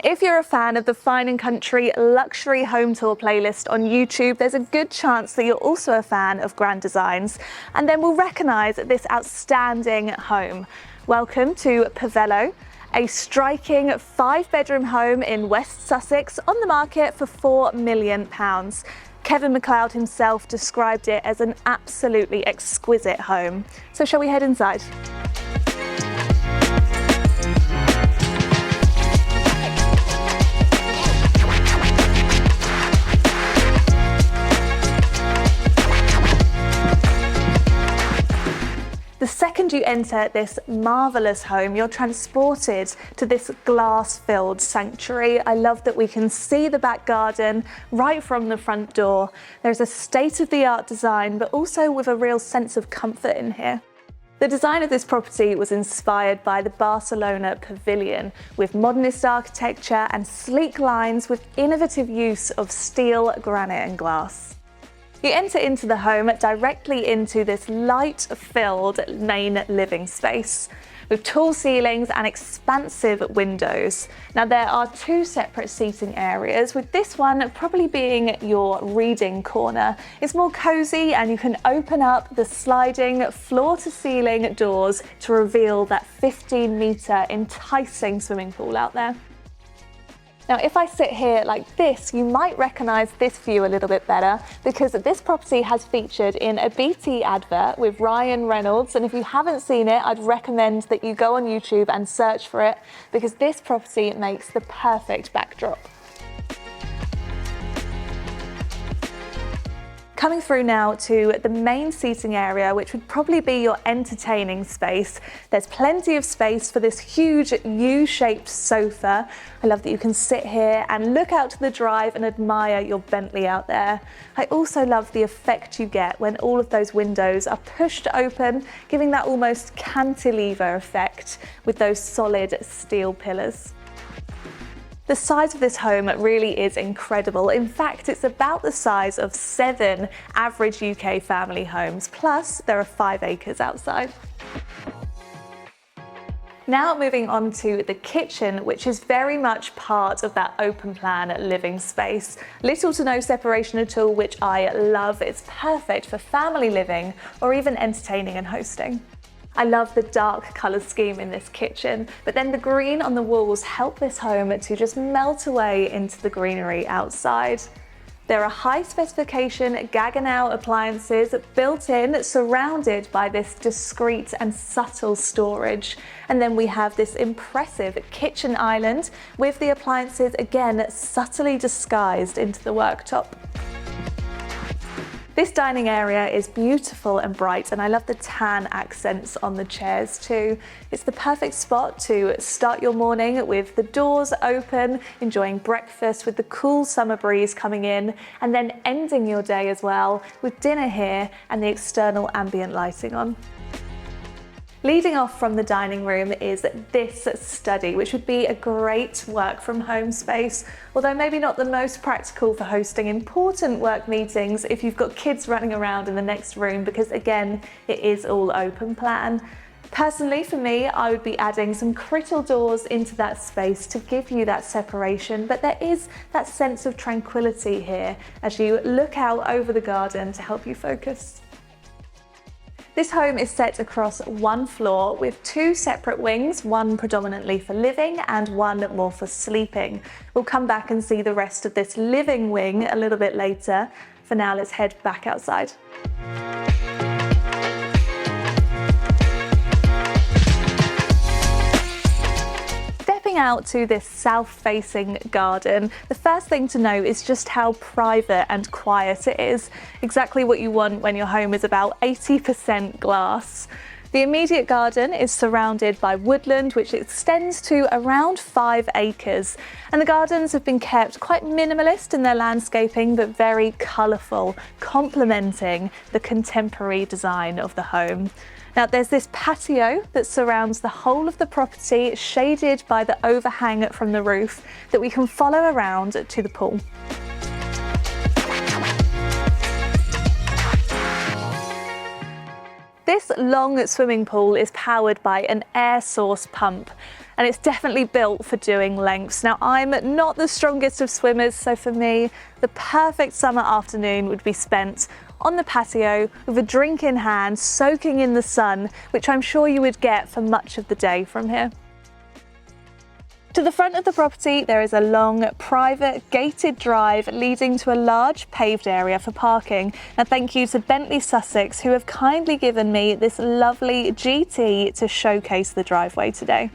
If you're a fan of the Fine & Country luxury home tour playlist on YouTube, there's a good chance that you're also a fan of grand designs, and then will recognise this outstanding home. Welcome to Pavello, a striking 5-bedroom home in West Sussex on the market for £4 million. Kevin McCloud himself described it as an absolutely exquisite home. So shall we head inside? The second you enter this marvellous home, you're transported to this glass-filled sanctuary. I love that we can see the back garden right from the front door. There's a state-of-the-art design, but also with a real sense of comfort in here. The design of this property was inspired by the Barcelona Pavilion, with modernist architecture and sleek lines with innovative use of steel, granite and glass. You enter into the home directly into this light-filled main living space with tall ceilings and expansive windows. Now there are 2 separate seating areas, with this one probably being your reading corner. It's more cozy and you can open up the sliding floor-to-ceiling doors to reveal that 15-metre enticing swimming pool out there. Now, if I sit here like this, you might recognise this view a little bit better, because this property has featured in a BT advert with Ryan Reynolds, and if you haven't seen it, I'd recommend that you go on YouTube and search for it, because this property makes the perfect backdrop. Coming through now to the main seating area, which would probably be your entertaining space. There's plenty of space for this huge U-shaped sofa. I love that you can sit here and look out to the drive and admire your Bentley out there. I also love the effect you get when all of those windows are pushed open, giving that almost cantilever effect with those solid steel pillars. The size of this home really is incredible. In fact, it's about the size of 7 average UK family homes, plus there are 5 acres outside. Now moving on to the kitchen, which is very much part of that open plan living space. Little to no separation at all, which I love. It's perfect for family living or even entertaining and hosting. I love the dark colour scheme in this kitchen, but then the green on the walls help this home to just melt away into the greenery outside. There are high specification Gaggenau appliances built in, surrounded by this discreet and subtle storage. And then we have this impressive kitchen island with the appliances again subtly disguised into the worktop. This dining area is beautiful and bright, and I love the tan accents on the chairs too. It's the perfect spot to start your morning with the doors open, enjoying breakfast with the cool summer breeze coming in, and then ending your day as well with dinner here and the external ambient lighting on. Leading off from the dining room is this study, which would be a great work from home space, although maybe not the most practical for hosting important work meetings if you've got kids running around in the next room, because again, it is all open plan. Personally, for me, I would be adding some crystal doors into that space to give you that separation, but there is that sense of tranquility here as you look out over the garden to help you focus. This home is set across 1 floor with 2 separate wings, one predominantly for living and one more for sleeping. We'll come back and see the rest of this living wing a little bit later. For now, let's head back outside. Out to this south-facing garden, the first thing to know is just how private and quiet it is. Exactly what you want when your home is about 80% glass. The immediate garden is surrounded by woodland, which extends to around 5 acres. And the gardens have been kept quite minimalist in their landscaping, but very colourful, complementing the contemporary design of the home. Now there's this patio that surrounds the whole of the property, shaded by the overhang from the roof, that we can follow around to the pool. This long swimming pool is powered by an air source pump, and it's definitely built for doing lengths. Now, I'm not the strongest of swimmers, so for me, the perfect summer afternoon would be spent on the patio with a drink in hand, soaking in the sun, which I'm sure you would get for much of the day from here. To the front of the property, there is a long, private, gated drive leading to a large paved area for parking. Now, thank you to Bentley Sussex, who have kindly given me this lovely GT to showcase the driveway today.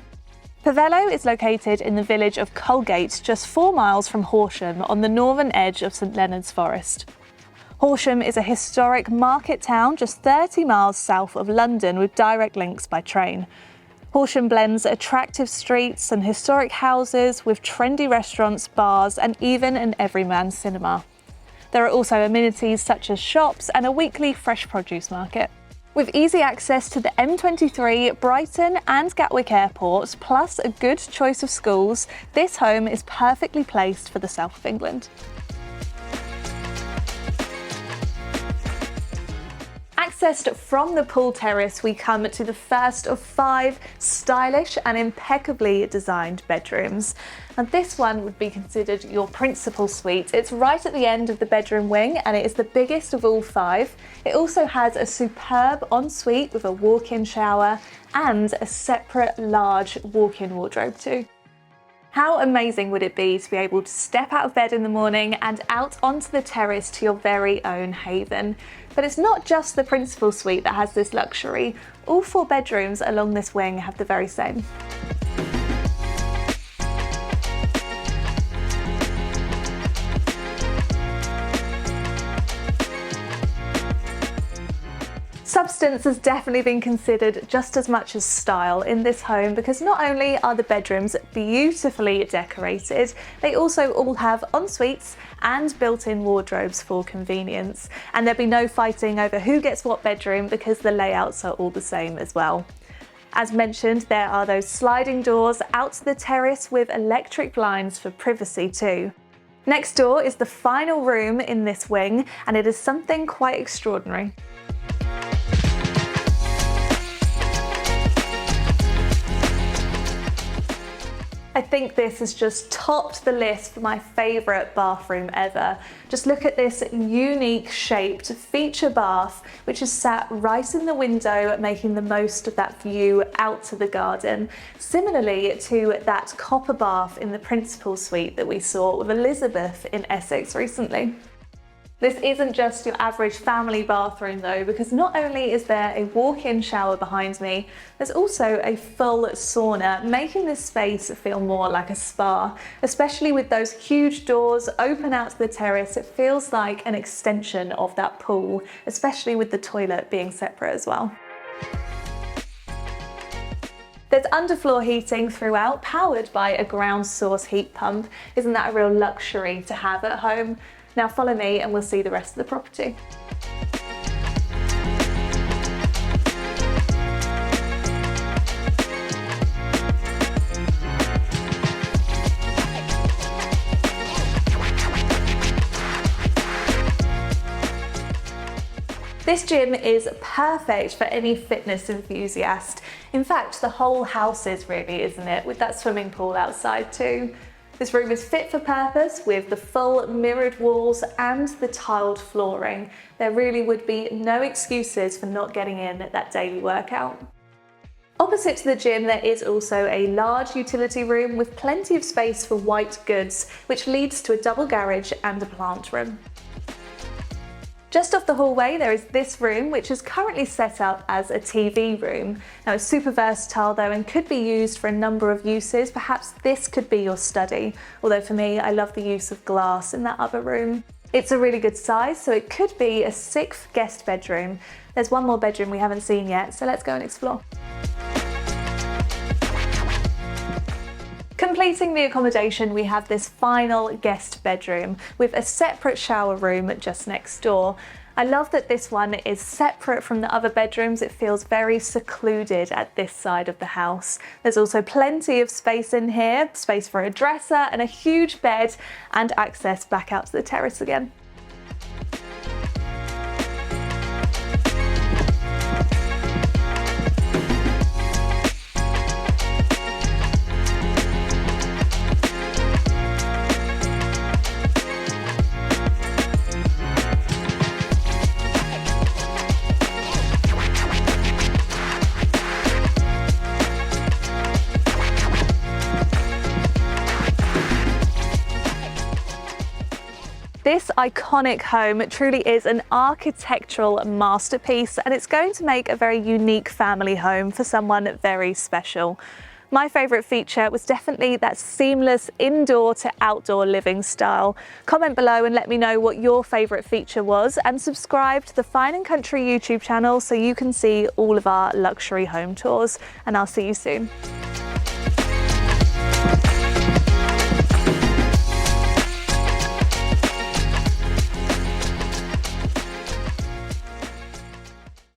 Pavello is located in the village of Colgate, just 4 miles from Horsham, on the northern edge of St Leonard's Forest. Horsham is a historic market town just 30 miles south of London, with direct links by train. Horsham blends attractive streets and historic houses with trendy restaurants, bars, and even an everyman cinema. There are also amenities such as shops and a weekly fresh produce market. With easy access to the M23, Brighton and Gatwick airports, plus a good choice of schools, this home is perfectly placed for the south of England. Accessed from the pool terrace, we come to the first of 5 stylish and impeccably designed bedrooms. And this one would be considered your principal suite. It's right at the end of the bedroom wing, and it is the biggest of all 5. It also has a superb ensuite with a walk-in shower and a separate large walk-in wardrobe too. How amazing would it be to be able to step out of bed in the morning and out onto the terrace to your very own haven? But it's not just the principal suite that has this luxury. All 4 bedrooms along this wing have the very same. Substance has definitely been considered just as much as style in this home, because not only are the bedrooms beautifully decorated, they also all have en-suites and built-in wardrobes for convenience. And there'll be no fighting over who gets what bedroom, because the layouts are all the same as well. As mentioned, there are those sliding doors out to the terrace with electric blinds for privacy too. Next door is the final room in this wing, and it is something quite extraordinary. I think this has just topped the list for my favourite bathroom ever. Just look at this unique shaped feature bath, which is sat right in the window, making the most of that view out to the garden. Similarly to that copper bath in the principal suite that we saw with Elizabeth in Essex recently. This isn't just your average family bathroom though, because not only is there a walk-in shower behind me, there's also a full sauna, making this space feel more like a spa. Especially with those huge doors open out to the terrace, it feels like an extension of that pool, especially with the toilet being separate as well. There's underfloor heating throughout, powered by a ground source heat pump. Isn't that a real luxury to have at home? Now follow me and we'll see the rest of the property. This gym is perfect for any fitness enthusiast. In fact, the whole house is really, isn't it? With that swimming pool outside too. This room is fit for purpose with the full mirrored walls and the tiled flooring. There really would be no excuses for not getting in that daily workout. Opposite to the gym, there is also a large utility room with plenty of space for white goods, which leads to a double garage and a plant room. Just off the hallway, there is this room, which is currently set up as a TV room. Now, it's super versatile though, and could be used for a number of uses. Perhaps this could be your study, although for me, I love the use of glass in that other room. It's a really good size, so it could be a 6th guest bedroom. There's one more bedroom we haven't seen yet, so let's go and explore. Completing the accommodation, we have this final guest bedroom with a separate shower room just next door. I love that this one is separate from the other bedrooms. It feels very secluded at this side of the house. There's also plenty of space in here, space for a dresser and a huge bed, and access back out to the terrace again. This iconic home truly is an architectural masterpiece, and it's going to make a very unique family home for someone very special. My favourite feature was definitely that seamless indoor to outdoor living style. Comment below and let me know what your favourite feature was, and subscribe to the Fine & Country YouTube channel so you can see all of our luxury home tours, and I'll see you soon.